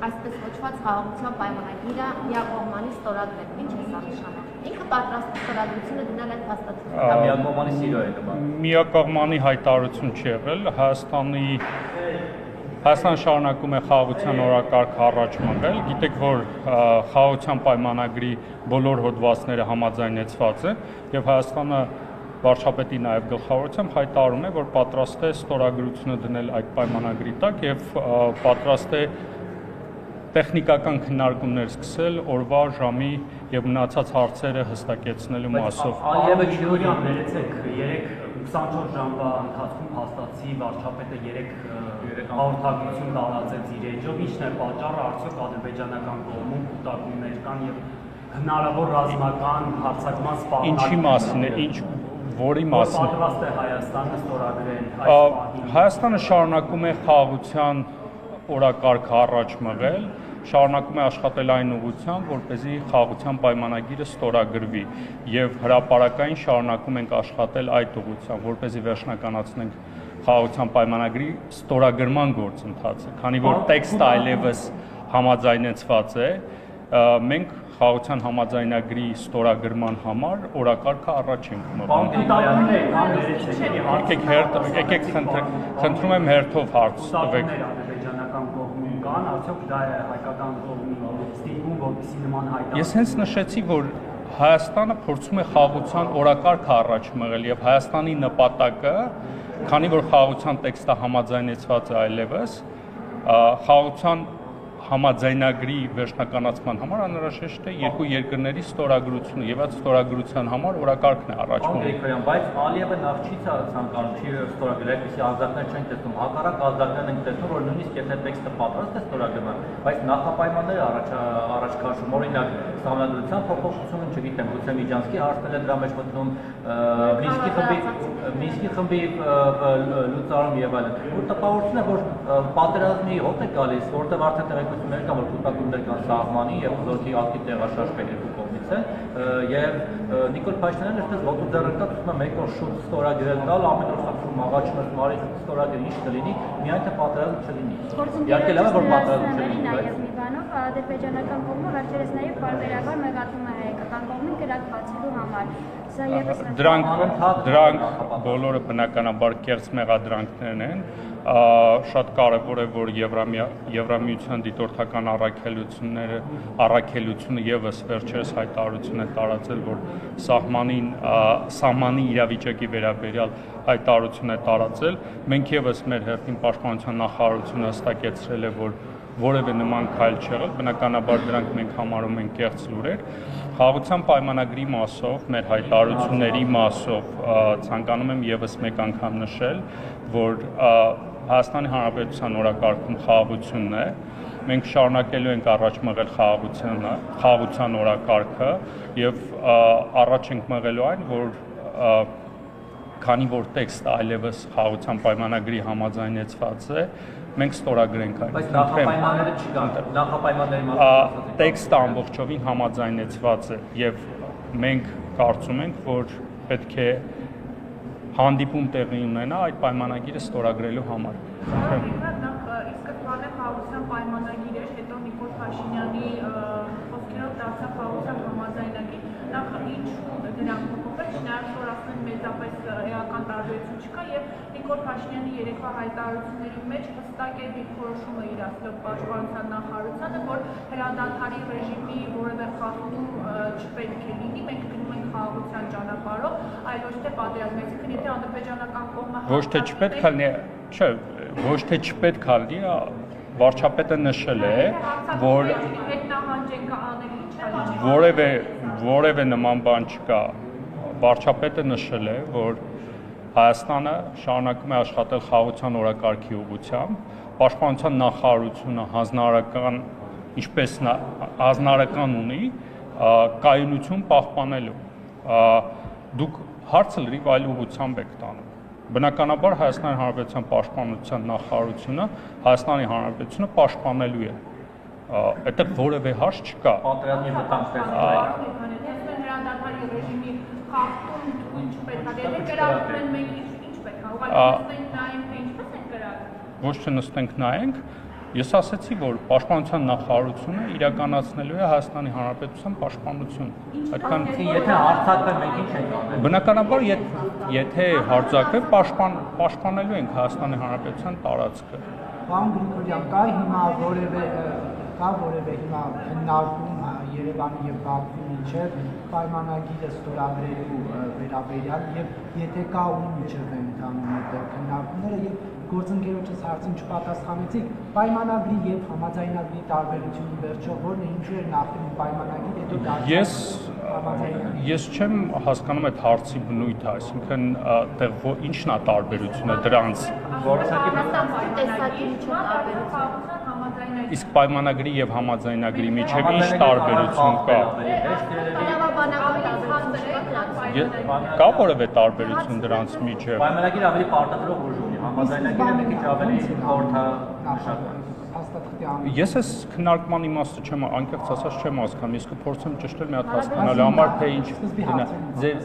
այսպես կոչված խաղաղության պայմանագիրը միակողմանի ստորագրել, ինչ է սա նշանակում։ Ինքը պատրաստ է ստորագրությունը դնել այդ փաստաթղթերը։ Միակողմանի սիրո է նման։ Միակողմանի հայտարարություն չի եղել, Հայաստանը շարունակում է խաղաղության օրակարգ առաջ մղել, գիտեք, որ խաղաղության պայմանագրի բոլոր հոդվածները համաձայնեցված են եւ Հայաստանը վարչապետի նաև գլխավորությամբ հայտարարում է, որ պատրաստ է ստորագրությունը դնել այդ պայմանագրի տակ եւ պատրաստ է տեխնիկական քննարկումներ սկսել օրվա ժամի եւ մնացած հարցերը հստակեցնելու մասով։ Ալիևը Գյուրյան ներեցեք 24 ժամվա ընթացքում հաստատի վարչապետը 3 հաղորդակցություն տարածեց իր էջով, ինչն է պատճառը, արդյոք ադրբեջանական կողմում կուտակումներ կան եւ հնարավոր ռազմական հարձակման սպառնալիք։ Ինչի մասին է, որի մասին։ Պատրաստ է Հայաստանը ստորագրել այս պահին։ Հայաստանը շարունակում է խաղաղության օրակարգը առաջ մղել, շարունակում է աշխատել այն ուղղությամբ, որպեսզի խաղաղության պայմանագիրը ստորագրվի եւ հրապարակային շարունակում ենք աշխատել այդ ուղղությամբ, որպեսզի վերջնականացնենք խաղաղության պայմանագրի ստորագրման գործընթացը, քանի որ տեքստը այլևս համաձայնեցված է, մենք խաղաղության համաձայնագրի ստորագրման համար օրակարգը առաջ ենք մղում։ Եկեք խնդրում եմ հերթով հարց տվեք։ Ադրբեջանական կողմում կան, արդյոք դա է հայկական կողմի ստիպում, որպեսզի նման հայտարարություն։ Ես հենց նշեցի, որ Հայաստանը փորձում է խաղաղության օրակարգը առաջ մղել եւ Հայաստանի նպատակը, քանի որ խաղաղության տեքստը համաձայնեցված է այլևս, խաղաղության համաձայնագրի վերջնականացման համար անհրաժեշտ է երկու երկրների ստորագրությունը եւ այդ ստորագրության համար օրակարգն է առաջ մղում։ Բայց Ալիևը նախ չի ցանկանում չի ստորագրել, այսպեսի ազդակներ չեն տեսնում, հակառակ ազդակներն են տեսնում, որ նույնիսկ եթե տեքստը պատրաստ է ստորագրման, բայց նախապայմանները առաջ քաշում, օրինակ սահմանադրության փոփոխությունը, չգիտեմ, գուցե Միջանցքի հարցն է դրա մեջ մտնում, Մինսկի խմբի լուծարում եւ այլն։ Որ տպավորություն է, որ պատերազմի հոտ է գալիս, որտեղ արդեն տեղեկություններ կան, որ կուտակումներ կան սահմանի եւ զորքի ակտիվ տեղաշարժ երկու կողմից է, եւ Նիկոլ Փաշինյանը այստեղ ոտու ձեռնկա ցույց է մեկ օր շուտ ստորագրել տալ, ամեն օր խնդրում աղաչում մարի ստորագրել ինչ կլինի, միայն թե պատերազմ չլինի։ Իհարկե լավ է, որ պատերազմ չլինի, բայց մի բանով ադրբեջանական կողմը վերջերս նաեւ բարբերաբար մեղադրում է հայկական կողմին կրակ բացելու համար։ Դրանք բոլորը բնականաբար կեղծ մեղադրանքներն են, շատ կարևոր է, որ Եվրամիության դիտորդական առաքելությունը եւս վերջերս հայտարարություն է տարածել, որ սահմանի իրավիճակի վերաբերյալ հայտարարություն է տարածել, մենք եւս մեր հերթին պաշտպանության նախարարությունը հստակեցրել է, որ որևէ նման քայլ չեղել, բնականաբար դրանք մենք համարում ենք կեղծ լուրեր։ Խաղաղության պայմանագրի մասով, մեր հայտարարությունների մասով ցանկանում եմ եւս մեկ անգամ նշել, որ Հայաստանի Հանրապետության օրակարգում խաղաղությունն է, մենք շարունակելու ենք առաջ մղել խաղաղության օրակարգը եւ առաջ ենք մղելու այն, որ քանի որ տեքստը այլևս խաղաղության պայմանագրի համաձայնեցված է, մենք ստորագրենք այն։ Բայց նախապայմանները չկան, նախապայմանների մասին տեքստը ամբողջովին համաձայնեցված է եւ մենք կարծում ենք, որ պետք է հանդիպում տեղի ունենա այդ պայմանագիրը ստորագրելու համար։ Իսկական խաղաղության պայմանագիր էր, հետո Նիկոլ Փաշինյանի խոսքերով դարձավ խաղաղության համաձայնագիր։ Նախ ինչու դրանք փոփոխվել, չնայած որ ասեն մեծապես էական տարբերություն չկա եւ Նիկոլ Փաշինյանի երեկվա հայտարարությունների մեջ հստակ է դիրքորոշումը իրացրել պաշտպանության նախարարությանը, որ հրադադարի ռեժիմի որևէ խախտում չպետք է լինի, մենք գնում ենք խաղաղության ճանապարհով, այլ ոչ թե պատերազմ, այսինքն եթե ադրբեջանական կողմը ոչ թե չպետք է լինի, չէ, ոչ թե չպետք է լինի, վարչապետը նշել է, որ որևէ նման բան չկա, վարչապետը նշել է, որ Հայաստանը շարունակում է աշխատել խաղաղության օրակարգի ուղղությամբ, պաշտպանության նախարարությունը հանձնարարական, ինչպես հանձնարարական ունի կայունություն պահպանելու։ Դուք հարցը լրիվ այլ ուղղությամբ եք տանում։ Բնականաբար Հայաստանի Հանրապետության պաշտպանության նախարարությունը Հայաստանի Հանրապետությունը պաշտպանելու է։ Այդտեղ որևէ հարց չկա։ Պատերազմի վտանգ տեսնել։ հրադադարի ռեժիմի խախտում ինչ պետք է դեպի կրակում են մենք ինչ պետք է ուղղակի նստենք նայենք թե ինչպես են կրակում։ Ոչ թե նստենք նայենք, Ես ասացի, որ Պաշտպանության նախարարությունը իրականացնելու է Հայաստանի Հանրապետության պաշտպանություն։ Այդքան Եթե հարձակվեն մենք ինչ ենք անել։ բնականաբար եթե հարձակվեն պաշտպանելու ենք Հայաստանի Հանրապետության տարածքը։ Պարոն Գրիգորյան, կա որևէ հիմա քննարկում Երևանի եւ Բաքվի միջեւ պայմանագիրը ստորագրելու վերաբերյալ եւ եթե կա ում միջեւ են ընթանում այդ քննարկումները եւ գործընկերոջս հարցին չպատասխանեցիք պայմանագրի եւ համաձայնագրի տարբերությունը վերջո որն է ինչու է նախկին պայմանագիր հետո դարձել Ես չեմ հասկանում այդ հարցի բնույթը, այսինքն ինչն է տարբերությունը դրանց տեսակի միջև տարբերություն իսկ պայմանագրի եւ համաձայնագրի միջև ինչ տարբերություն կա Կա որևէ տարբերություն դրանց միջև Պայմանագիրը ավելի պարտադրող ուժ ունի, համաձայնագիրը մի քիչ ավելի խորհրդանշական Ես այս քննարկման իմաստը չեմ անկեղծ ասած չեմ հասկանում, իսկ փորձեմ ճշտել մի հատ հասկանալու համար թե ինչ ձեր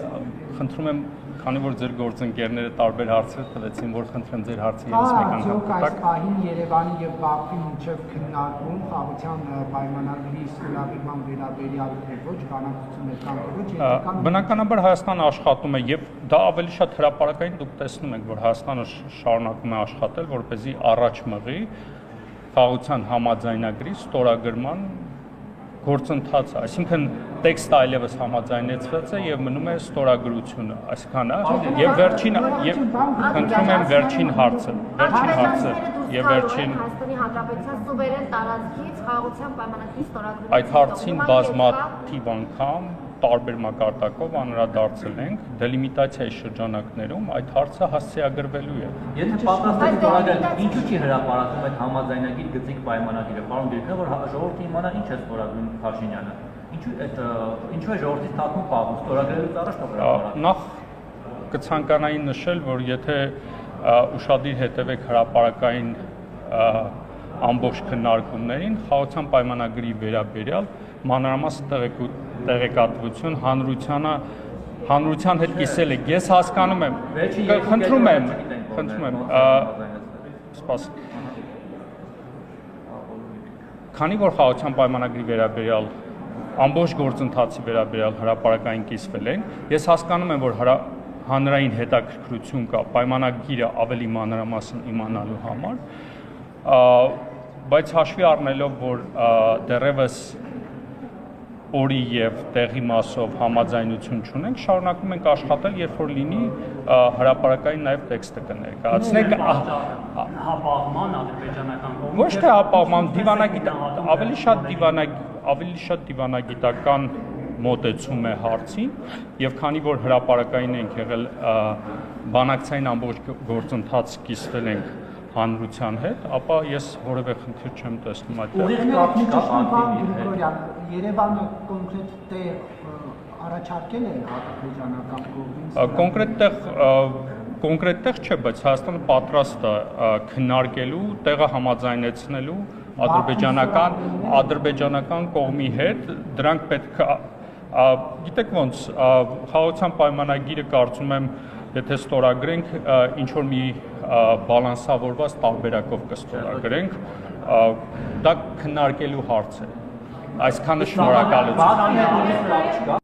խնդրում եմ քանի որ ձեր գործընկերները տարբեր հարցեր տվեցին, որ խնդրեմ ձեր հարցը եւս մեկ անգամ տակ։ Այս պահին Երևանի եւ Բաքվի միջև քննարկում խաղաղության պայմանագրի ստորագրման վերաբերյալ ոչ բանակցություն է կամ ոչ Բնականաբար Հայաստանը աշխատում է եւ դա ավելի շատ հրապարակային դուք տեսնում եք, որ Հայաստանը շարունակում է աշխատել, որպեսզի առաջ մղի խաղաղության համաձայնագրի ստորագրման գործընթացը, այսինքն տեքստը այլևս համաձայնեցված է եւ մնում է ստորագրությունը, այսքանը եւ վերջին եւ խնդրում եմ վերջին հարցը եւ վերջին Հայաստանի Հանրապետության սուվերեն տարածքից խաղաղության պայմանագրի ստորագրումը Այդ հարցին բազմաթիվ անգամ տարբեր մակարդակով անդրադարձել ենք դելիմիտացիայի շրջանակներում այդ հարցը հասցեագրվելու է Եթե պատրաստ եք ստորագրել ինչու՞ չի հրապարակում այդ համաձայնագիր գծիկ պայմանագիրը պարոն Գրիգորյան որ ժողովուրդը իմանա ինչ է ստորագրում Փաշինյանը Ինչու է ժողովրդի թաքուն պահում ստորագրելուց առաջ հրապարակում Նախ կցանկանայի նշել որ եթե ուշադիր հետևեք հրապարակային ամբողջ քննարկումներին խաղաղության պայմանագրի վերաբերյալ մանրամասն տեղեկատվություն հանրության հետ կիսել եք ես հասկանում եմ խնդրում եմ սպասեք քանի որ խաղաղության պայմանագրի վերաբերյալ ամբողջ գործընթացի վերաբերյալ հրապարակային կիսվել են ես հասկանում եմ որ հանրային հետաքրքրություն կա պայմանագիրը ավելի մանրամասն իմանալու համար բայց հաշվի առնելով որ դեռևս օրի եւ տեղի մասով համաձայնություն չունենք շարունակում ենք աշխատել երբ որ լինի հրապարակային նաեւ տեքստը կներկայացնենք հապաղման ադրբեջանական ոչ թե հապաղման ավելի շատ դիվանագիտական մոտեցում է հարցին եւ քանի որ հրապարակային ենք եղել բանակցային ամբողջ գործընթաց կիսվել ենք հանրության հետ, ապա ես որևէ խնդիր չեմ տեսնում այդտեղ։ Երևանը կոնկրետ տեղ առաջարկել է ադրբեջանական կողմից։ Կոնկրետ տեղ չէ, բայց Հայաստանը պատրաստ է քննարկելու, տեղը համաձայնեցնելու ադրբեջանական կողմի հետ, դրանք պետք է գիտեք ոնց խաղաղության պայմանագիրը կարծում եմ Եթե ստորագրենք ինչ որ մի բալանսավորված տարբերակով կստորագրենք, դա քննարկելու հարց է։ Այսքանը շնորհակալություն։